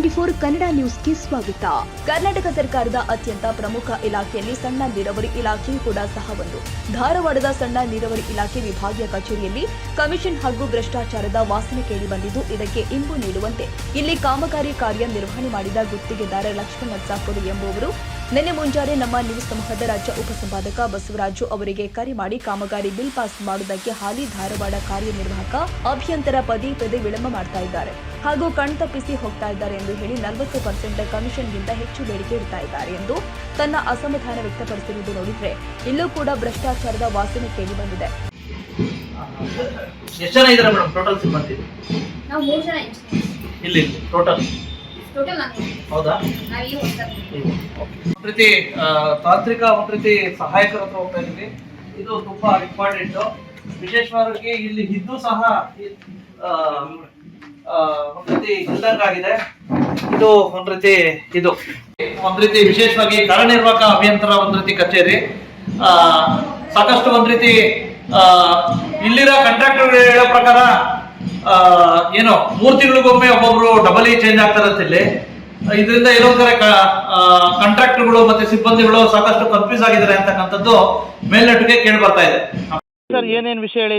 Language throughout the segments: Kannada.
N24 ಕನ್ನಡ ನ್ಯೂಸ್ಗೆ ಸ್ವಾಗತ. ಕರ್ನಾಟಕ ಸರ್ಕಾರದ ಅತ್ಯಂತ ಪ್ರಮುಖ ಇಲಾಖೆಯಲ್ಲಿ ಸಣ್ಣ ನೀರಾವರಿ ಇಲಾಖೆಯೂ ಕೂಡ ಸಹ ಒಂದು. ಧಾರವಾಡದ ಸಣ್ಣ ನೀರಾವರಿ ಇಲಾಖೆ ವಿಭಾಗೀಯ ಕಚೇರಿಯಲ್ಲಿ ಕಮಿಷನ್ ಹಾಗೂ ಭ್ರಷ್ಟಾಚಾರದ ವಾಸನೆ ಕೇಳಿ ಬಂದಿದ್ದು, ಇದಕ್ಕೆ ಇಂಬು ನೀಡುವಂತೆ ಇಲ್ಲಿ ಕಾಮಗಾರಿ ಕಾರ್ಯ ನಿರ್ವಹಣೆ ಮಾಡಿದ ಗುತ್ತಿಗೆದಾರ ಲಕ್ಷ್ಮಣ ನರ್ಸಾಪುರ ಎಂಬುವರು ನಿನ್ನೆ ಮುಂಜಾನೆ ನಮ್ಮ ನ್ಯೂಸ್ ಸಮೂಹದ ರಾಜ್ಯ ಉಪಸಂಪಾದಕ ಬಸವರಾಜು ಅವರಿಗೆ ಕರೆ ಮಾಡಿ ಕಾಮಗಾರಿ ಬಿಲ್ ಪಾಸ್ ಮಾಡುವುದಕ್ಕೆ ಹಾಲಿ ಧಾರವಾಡ ಕಾರ್ಯನಿರ್ವಾಹಕ ಅಭಿಯಂತರ ಪದೇ ವಿಳಂಬ ಮಾಡ್ತಾ ಇದ್ದಾರೆ ಹಾಗೂ ಕಣ್ತಪ್ಪಿಸಿ ಹೋಗ್ತಾ ಇದ್ದಾರೆ ಎಂದು ಹೇಳಿ 40% ಕಮಿಷನ್ಗಿಂತ ಹೆಚ್ಚು ಬೇಡಿಕೆ ಇಡ್ತಾ ಇದ್ದಾರೆ ಎಂದು ತನ್ನ ಅಸಮಾಧಾನ ವ್ಯಕ್ತಪಡಿಸಿರುವುದು ನೋಡಿದ್ರೆ ಇಲ್ಲೂ ಕೂಡ ಭ್ರಷ್ಟಾಚಾರದ ವಾಸನೆ ಕೇಳಿ ಬಂದಿದೆ. ಎಷ್ಟು ಜನ ಇದ್ದಾರೆ ಮೇಡಮ್ ಟೋಟಲ್ ಸಿಬ್ಬಂದಿ? ನಾವು 3 ಜನ ಇಲ್ಲಿ ಟೋಟಲ್ ಹೌದಾ? ಒಂದು ರೀತಿ ತಾಂತ್ರಿಕ ಒಂದು ರೀತಿ ಸಹಾಯಕರ ಹತ್ರ ಹೋಗ್ತಾ ಇದ್ವಿ. ಇದು ತುಂಬಾ ಇಂಪಾರ್ಟೆಂಟ್. ವಿಶೇಷವಾಗಿ ಇಲ್ಲಿ ಇದ್ದು ಸಹ ಒಂದು ರೀತಿ ಇಲ್ದಂಗಾಗಿದೆ. ಇದು ಒಂದು ರೀತಿ ವಿಶೇಷವಾಗಿ ಕಾರ್ಯನಿರ್ವಾಹಕ ಅಭಿಯಂತರ ಒಂದು ರೀತಿ ಕಚೇರಿ. ಸಾಕಷ್ಟು ಒಂದು ರೀತಿ ಇಲ್ಲಿರೋ ಕಾಂಟ್ರಾಕ್ಟರ್ ಹೇಳೋ ಪ್ರಕಾರ ಏನು 3 ತಿಂಗಳಿಗೊಮ್ಮೆ ಒಬ್ಬೊಬ್ರು ಡಬಲ್ ಚೇಂಜ್ ಆಗ್ತಾರೆ ಇಲ್ಲಿ. ಇದರಿಂದ ಏನೋ ಕಾಂಟ್ರಾಕ್ಟರ್ಗಳು ಮತ್ತೆ ಸಿಬ್ಬಂದಿಗಳು ಸಾಕಷ್ಟು ಕನ್ಫ್ಯೂಸ್ ಆಗಿದ್ದಾರೆ ಅಂತಕ್ಕಂಥದ್ದು ಮೇಲ್ನಟ್ಟಿಗೆ ಕೇಳಿ ಬರ್ತಾ ಇದೆ. ಸರ್ ಏನೇನು ವಿಷಯ ಹೇಳಿ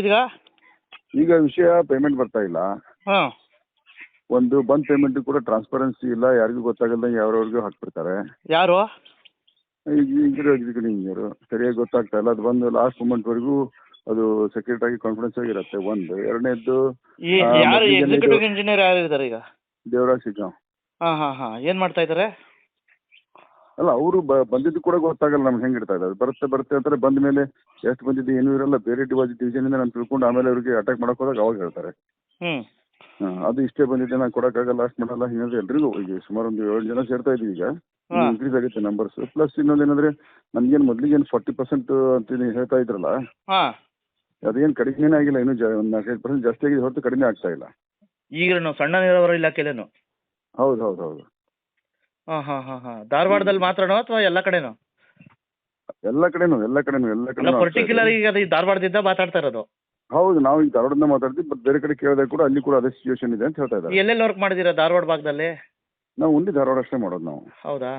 ಈಗ ವಿಷಯ ಪೇಮೆಂಟ್ ಬರ್ತಾ ಇಲ್ಲ. ಒಂದು ಬಂದ್ ಪೇಮೆಂಟ್ ಕೂಡ ಟ್ರಾನ್ಸ್ಪರೆನ್ಸಿ ಇಲ್ಲ, ಯಾರಿಗೂ ಗೊತ್ತಾಗಲ್ದಂಗೆ ಯಾವ್ಯಾವ್ರಿಗೂ ಹಾಕ್ಬಿಡ್ತಾರೆ. ಯಾರು ಇಂಜಿನಿಯರು ಸರಿಯಾಗಿ ಗೊತ್ತಾಗ್ತಾ ಇಲ್ಲ. ಅದು ಬಂದು ಲಾಸ್ಟ್ ಮೂಮೆಂಟ್ವರೆಗೂ ಅದು ಸೆಕ್ಯೂರಿಟಿ ಆಗಿ ಕಾನ್ಫಿಡೆನ್ಸ್ ಆಗಿರುತ್ತೆ. ಒಂದು ಎರಡನೇದ್ದು ಯಾರು ಎಕ್ಸಿಕ್ಯೂಟಿವ್ ಇಂಜಿನಿಯರ್ ಯಾರು ಇದ್ದಾರೆ ಈಗ? ದೇವರಾಜ್ ಸಿಗ್ಗಾಂವ್. ಏನ್ ಮಾಡ್ತಾ ಇದ್ದಾರೆ? ಅಲ್ಲ, ಅವರು ಬಂದಿದ್ದು ಕೂಡ ಗೊತ್ತಾಗಲ್ಲ ನಮ್ಗೆ ಹೆಂಗೆ ಇಡ್ತಾ ಇದ್ದಾರೆ. ಬರುತ್ತೆ ಅಂತಾರೆ. ಬಂದ ಮೇಲೆ ಎಷ್ಟು ಬಂದಿದ್ದು ಏನೂ ಇರಲ್ಲ. ಬೇರೆ ಡಿವಿಷನ್ ಇಂದ ನಾನು ತಿಳ್ಕೊಂಡು ಆಮೇಲೆ ಅವ್ರಿಗೆ ಅಟ್ಯಾಕ್ ಮಾಡಕ್ ಹೋದಾಗ ಅವಾಗ ಹೇಳ್ತಾರೆ. ಅದು ಇಷ್ಟೇ ಬಂದಿದೆ, ನಾನು ಕೊಡೋಕ್ಕಾಗಲ್ಲ, ಅಷ್ಟು ಮಾಡಲ್ಲ, ಹಿಂಗಂದ್ರೆ ಎಲ್ರಿಗೂ ಈಗ ಸುಮಾರು ಒಂದು 7 ಜನ ಸೇರ್ತಾ ಇದೀವಿ. ಈಗ ಇನ್ಕ್ರೀಸ್ ಆಗುತ್ತೆ ನಂಬರ್ಸ್. ಪ್ಲಸ್ ಇನ್ನೊಂದೇನಂದ್ರೆ ನನ್ಗೇನು ಮೊದ್ಲಿಗೇನು 40% ಅಂತ ನೀವು ಹೇಳ್ತಾ ಇದ್ರಲ್ಲ, ಅದೇನು ಕಡಿಮೆನೇ ಆಗಿಲ್ಲ. ಇನ್ನೂ ಒಂದು 45% ಜಾಸ್ತಿ ಆಗಿದೆ ಹೊರತು ಕಡಿಮೆ ಆಗ್ತಾ ಇಲ್ಲ. ಈಗ ನಾವು ಸಣ್ಣ ನೀರಾವರಿ ಇಲಾಖೆಲೇನು? ಹೌದು. ಧಾರವಾಡದಲ್ಲಿ ಮಾತ್ರನೋ ಅಥವಾ ಎಲ್ಲ ಕಡೆನೋ? ಎಲ್ಲ ಕಡೆನೂ ಪರ್ಟಿಕ್ಯುಲರ್ ಈಗ ಅದು ಧಾರವಾಡದಿಂದ ಮಾತಾಡ್ತಾ ಇರೋದು? ಹೌದು, ನಾವು ಈಗ ಧಾರವಾಡದಿಂದ ಮಾತಾಡ್ತೀವಿ. ಬಟ್ ಬೇರೆ ಕಡೆ ಕೇಳಿದಾಗ ಕೂಡ ಅಲ್ಲಿ ಕೂಡ ಅದೇ ಸಿಚುವೇಶನ್ ಇದೆ ಅಂತ ಹೇಳ್ತಾ ಇದ್ದಾರೆ. ಎಲ್ಲೆಲ್ಲಿ ವರ್ಕ್ ಮಾಡಿದ್ದೀರಾ ಧಾರವಾಡ ಭಾಗದಲ್ಲಿ? ನಾವು ಓನ್ಲಿ ಧಾರವಾಡ ಅಷ್ಟೇ ಮಾಡೋದು ನಾವು. ಹೌದಾ?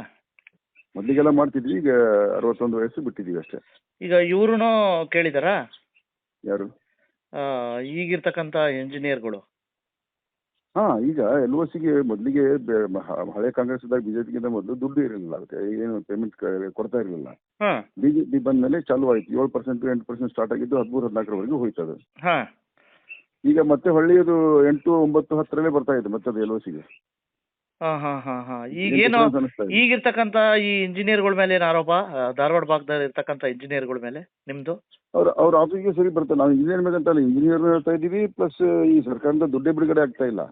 ಮೊದಲಿಗೆಲ್ಲ ಮಾಡ್ತಿದ್ವಿ. ಈಗ 61 ವಯಸ್ಸು ಬಿಟ್ಟಿದ್ದೀವಿ ಅಷ್ಟೇ. ಈಗ ಇವ್ರೂ ಕೇಳಿದಾರಾ? ಯಾರು? ಈಗಿರ್ತಕ್ಕಂಥ ಇಂಜಿನಿಯರ್ಗಳು. ಈಗ LOCಗೆ ಮೊದಲಿಗೆ ಹಳೆ ಕಾಂಗ್ರೆಸ್ ಇದ್ದಾಗ ಬಿಜೆಪಿಗಿಂತ ಮೊದಲು ದುಡ್ಡು ಇರಲಿಲ್ಲ. ಅದಕ್ಕೆ ಏನು ಪೇಮೆಂಟ್ ಕೊಡ್ತಾ ಇರಲಿಲ್ಲ. ಬಿಜೆಪಿ ಬಂದ ಮೇಲೆ ಚಾಲು ಆಯ್ತು. 7% 8% ಸ್ಟಾರ್ಟ್ ಆಗಿದ್ದು 13-14ವರೆಗೂ ಹೋಯ್ತು ಅದು. ಈಗ ಮತ್ತೆ ಹೊಳ್ಳಿಯದು 8, 9, 10ರಲ್ಲೇ ಬರ್ತಾ ಇದೆ ಮತ್ತೆ ಅದು LOCಗೆ. ಈಗೇನು ಈಗಿರ್ತಕ್ಕಂಥ ಈ ಇಂಜಿನಿಯರ್ಗಳ ಮೇಲೆ ಏನು ಆರೋಪ? ಧಾರವಾಡ ಭಾಗದಲ್ಲಿ ಇರ್ತಕ್ಕಂಥ ಇಂಜಿನಿಯರ್ಗಳ ಮೇಲೆ ನಿಮ್ದು? ಅವ್ರ ಆಫೀಸ್ಗೆ ಸರಿ ಬರ್ತಾರೆ. ನಾವು ಇಂಜಿನಿಯರ್ ಮೇಲೆ ಅಂತಲ್ಲ, ಇಂಜಿನಿಯರ್ ಹೇಳ್ತಾ ಇದ್ದೀವಿ. ಪ್ಲಸ್ ಈ ಸರ್ಕಾರದಿಂದ ದುಡ್ಡೇ ಬಿಡುಗಡೆ ಆಗ್ತಾ ಇಲ್ಲ.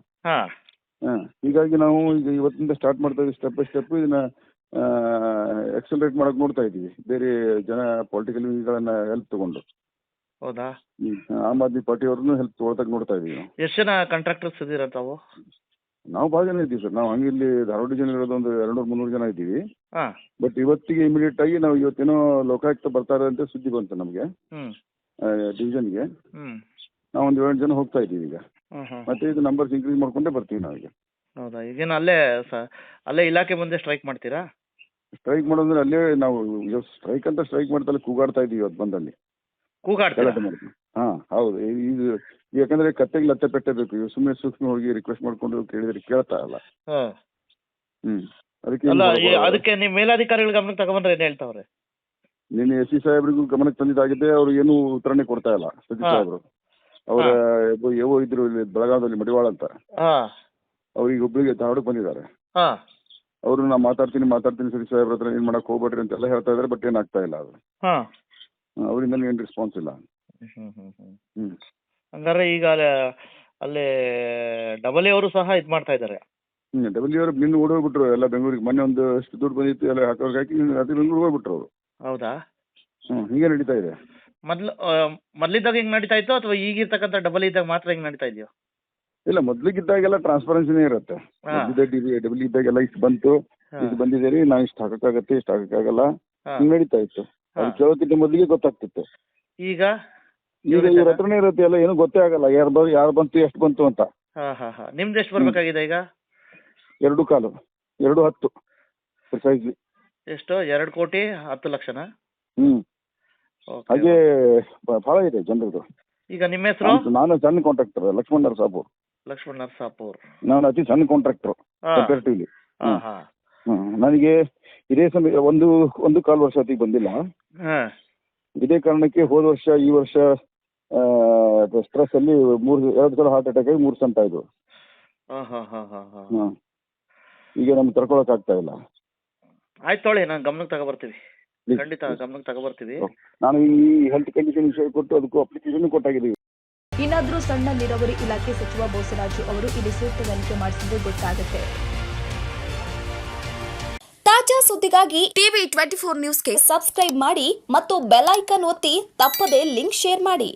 ಹೀಗಾಗಿ ನಾವು ಈಗ ಇವತ್ತಿಂದ ಸ್ಟಾರ್ಟ್ ಮಾಡ್ತಾ ಇದ್ದೀವಿ. ಸ್ಟೆಪ್ ಬೈ ಸ್ಟೆಪ್ ಇದನ್ನ ಎಕ್ಸಲರೇಟ್ ಮಾಡಕ್ ನೋಡ್ತಾ ಇದ್ದೀವಿ. ಬೇರೆ ಜನ ಪೊಲಿಟಿಕಲ್ ಗಳನ್ನ ಹೆಲ್ಪ್ ತಗೊಂಡು. ಹೌದಾ? ಆಮ್ ಆದ್ಮಿ ಪಾರ್ಟಿ ಅವ್ರನ್ನು ಹೆಲ್ಪ್ ತಗೊಳ್ತಕ್ಕ ನೋಡ್ತಾ ಇದೀವಿ. ಎಷ್ಟು ಜನ ಕಾಂಟ್ರಾಕ್ಟರ್ಸ್ ಇದ್ದೀರಾ ತಾವು? ನಾವು ಭಾಳ ಜನ ಇದ್ದೀವಿ ಸರ್. ನಾವು ಹಂಗೆ ಇಲ್ಲಿ ಧಾರವಾಡ ಜನ ಇರೋದು ಒಂದು 200-300 ಜನ ಇದ್ದೀವಿ. ಬಟ್ ಇವತ್ತಿಗೆ ಇಮಿಡಿಯೇಟ್ ಆಗಿ ನಾವು ಇವತ್ತೇನೋ ಲೋಕಾಯುಕ್ತ ಬರ್ತಾರೆ ಅಂತ ಸುದ್ದಿ ಬಂತು ನಮಗೆ ಡಿವಿಷನ್ಗೆ. ನಾವು ಒಂದು 7 ಜನ ಹೋಗ್ತಾ ಇದ್ದೀವಿ ಈಗ. ಮತ್ತೆ ಇದು ನಂಬರ್ಸ್ ಇನ್ಕ್ರೀಸ್ ಮಾಡ್ಕೊಂಡೇ ಬರ್ತೀವಿ ನಾವೀಗ. ಹೌದಾ? ಈಗೇನು ಅಲ್ಲೇ ಇಲಾಖೆ ಮುಂದೆ ಸ್ಟ್ರೈಕ್ ಮಾಡ್ತೀರಾ? ಸ್ಟ್ರೈಕ್ ಮಾಡೋದ್ರೆ ಅಲ್ಲೇ ನಾವು ಸ್ಟ್ರೈಕ್ ಅಂತ ಸ್ಟ್ರೈಕ್ ಮಾಡ್ತಾ ಕೂಗಾಡ್ತಾ ಇದ್ದೀವಿ. ಇವತ್ತು ಬಂದಲ್ಲಿ ಗಲಾಟೆ ಮಾಡ್ತೀವಿ. ಹೌದು. ಇದು ಯಾಕಂದ್ರೆ ಕತ್ತೆಗೆ ಲತ್ತೆ ಪೆಟ್ಟೆ ಬೇಕು. ಇವು ಸುಮ್ಮನೆ ಸೂಕ್ಷ್ಮ ಹೋಗಿ ರಿಕ್ವೆಸ್ಟ್ ಮಾಡ್ಕೊಂಡು ಕೇಳಿದ್ರೆ ಕೇಳ್ತಾ ಇಲ್ಲ. ಅದಕ್ಕೆ ನೀವು ಮೇಲಾಧಿಕಾರಿಗಳ ಗಮನಕ್ಕೆ ತಗೊಂಡ್ರೆ ಏನ್ ಹೇಳ್ತಾವ್ರೆ? ನಿನ್ನೆ SC ಸಾಹೇಬ್ರಿಗೂ ಗಮನಕ್ಕೆ ತಂದಿದ್ದಾಗಿದೆ. ಅವ್ರು ಏನು ಉತ್ತರನೇ ಕೊಡ್ತಾ ಇಲ್ಲ. ಸತೀಶ್ ಸಾಹೇಬ್ರು ಅವರ ಏನೋ ಇದ್ರು ಇಲ್ಲಿ ಬೆಳಗಾವದಲ್ಲಿ ಮಡಿವಾಳ ಅಂತ, ಅವ್ರಿಗೆ ಹುಬ್ಳಿಗೆ ಧಾರವಾಡಕ್ಕೆ ಬಂದಿದ್ದಾರೆ. ಅವರು ನಾ ಮಾತಾಡ್ತೀನಿ ಸತೀಶ್ ಸಾಹೇಬ್ರ ಹತ್ರ ಏನ್ ಮಾಡಕ್ ಹೋಗ್ಬೇಡ್ರಿ ಅಂತೆಲ್ಲ ಹೇಳ್ತಾ ಇದಾರೆ. ಬಟ್ ಏನಾಗ್ತಾ ಇಲ್ಲ ಅದು. ಅವರಿಂದ ಏನು ರೆಸ್ಪಾನ್ಸ್ ಇಲ್ಲ. ಹಂಗಾರೆ ಈಗ ಅಲ್ಲಿ ಡಬಲ್ ಅವರು ಸಹ ಇದು ಮಾಡ್ತಾ ಇದ್ದಾರೆ. ಡಬ್ಲ್ಯೂ ಅವರು ನಿನ್ನ ಓಡೋಗ್ಬಿಟ್ರು ಎಲ್ಲ ಬೆಂಗಳೂರಿಗೆ. ಮೊನ್ನೆ ಒಂದು ಎಷ್ಟು ದುಡ್ಡು ಬಂದಿತ್ತು ಎಲ್ಲ ಹಾಕೋರ್ಗೆ ಹಾಕಿ ಅದೇ ಬೆಂಗಳೂರಿಗೆ ಹೋಗ್ಬಿಟ್ರು ಅವರು. ಹೌದಾ? ಹೀಗೆ ನಡೀತಾ ಇದೆ. ಮೊದ್ಲಿದ್ದಾಗ ಹಿಂಗೆ ನಡೀತಾ ಇತ್ತು ಅಥವಾ ಈಗಿರ್ತಕ್ಕಂಥ ಡಬಲ್ ಇದ್ದಾಗ ಮಾತ್ರ ಹಿಂಗೆ ನಡೀತಾ ಇದೆಯೋ? ಇಲ್ಲ, ಮೊದ್ಲಿಗಿದ್ದಾಗೆಲ್ಲ ಟ್ರಾನ್ಸ್ಪರೆನ್ಸಿನೇ ಇರುತ್ತೆ. ಡಬ್ಲ್ಯೂ ಇದ್ದಾಗೆಲ್ಲ ಇಷ್ಟು ಬಂತು, ಇದು ಬಂದಿದೆ ರೀ, ನಾವು ಇಷ್ಟು ಹಾಕಕ್ಕಾಗತ್ತೆ, ಇಷ್ಟು ಹಾಕಕ್ಕಾಗಲ್ಲ, ಹಿಂಗೆ ನಡೀತಾ ಇತ್ತು. ಅದು ಕೇಳೋಕ್ಕಿಂತ ಮೊದಲಿಗೆ ಗೊತ್ತಾಗ್ತಿತ್ತು. ಈಗ ಇವ್ರ ಹತ್ರನೇ ಇರುತ್ತೆ ಎಲ್ಲ, ಏನೂ ಗೊತ್ತೇ ಆಗಲ್ಲ ಯಾರು ಬಂತು ಎಷ್ಟು ಬಂತು ಅಂತ. ನಿಮ್ದು ಎಷ್ಟು ಬರ್ಬೇಕಾಗಿದೆ ಈಗ? 2.25 2.10 ಪ್ರಿಸೈಸ್ಲಿ. ಎಷ್ಟು 2,10,00,000? ಹ್ಮ್. ಓಕೆ. ಹಾಗೆ ಭಾಳ ಇದೆ ಜನರದು. ಈಗ ನಿಮ್ಮ ಹೆಸರು? ನಾನು ಸಣ್ಣ ಕಾಂಟ್ರಾಕ್ಟರ್, ಲಕ್ಷ್ಮಣ್ ನರಸಾಪುರ್. ಲಕ್ಷ್ಮಣ್ ನರಸಾಪುರ್. ನಾನು ಅತಿ ಸಣ್ಣ ಕಾಂಟ್ರಾಕ್ಟರ್ ಹಾ. ಕಂಪೇರಿಟಿವ್ಲಿ. ಹಾ ಹಾ ನನಗೆ ಇದೇ ಸಮಯ ಒಂದು ಕಾಲು ವರ್ಷ ಹೊತ್ತಿಗೆ ಬಂದಿಲ್ಲ. ಹಾ. ಇದೇ ಕಾರಣಕ್ಕೆ ಹೋದ ವರ್ಷ ಈ ವರ್ಷ ಸ್ಟ್ರೆಸ್ ಅಲ್ಲಿ 2 ಸಲ ಹಾರ್ಟ್ ಅಟ್ಯಾಕ್ ಆಗಿ 3 ಸಂತ ಆಯ್ತು. ಹಾ ಹಾ ಹಾ ಹಾ ಹಾ. ಈಗ ನಮ್ಗೆ ತಡ್ಕೊಳಕ್ ಆಗ್ತಾ ಇಲ್ಲ. ಆಯ್ತು ತೊಳಿ, ನಾನು ಗಮನಕ್ಕೆ ತಗೊಬರ್ತೀವಿ, ಖಂಡಿತ ಗಮನಕ್ಕೆ ತಗೊಬರ್ತೀವಿ. ನಾನು ಈ ಹೆಲ್ತ್ ಕಂಡೀಷನ್ ವಿಷಯ ಕೊಟ್ಟು ಅದಕ್ಕೂ ಅಪ್ಲಿಕೇಶನ್ ಕೊಟ್ಟಾಗಿದ್ದೀವಿ. ಇನ್ನಾದ್ರೂ ಸಣ್ಣ ನೀರಾವರಿ ಇಲಾಖೆ ಸಚಿವ ಬೋಸರಾಜು ಅವರು ಇಲ್ಲಿ ಸೂಕ್ತ ತನಿಖೆ ಮಾಡಿಸಿದ್ರೆ ಗೊತ್ತಾಗುತ್ತೆ. ತಾಜಾ ಸುದ್ದಿಗಾಗಿ ಟಿವಿ 24 ನ್ಯೂಸ್ಗೆ ಸಬ್ಸ್ಕ್ರೈಬ್ ಮಾಡಿ ಮತ್ತು ಬೆಲ್ ಐಕಾನ್ ಒತ್ತಿ ತಪ್ಪದೇ ಲಿಂಕ್ ಶೇರ್ ಮಾಡಿ.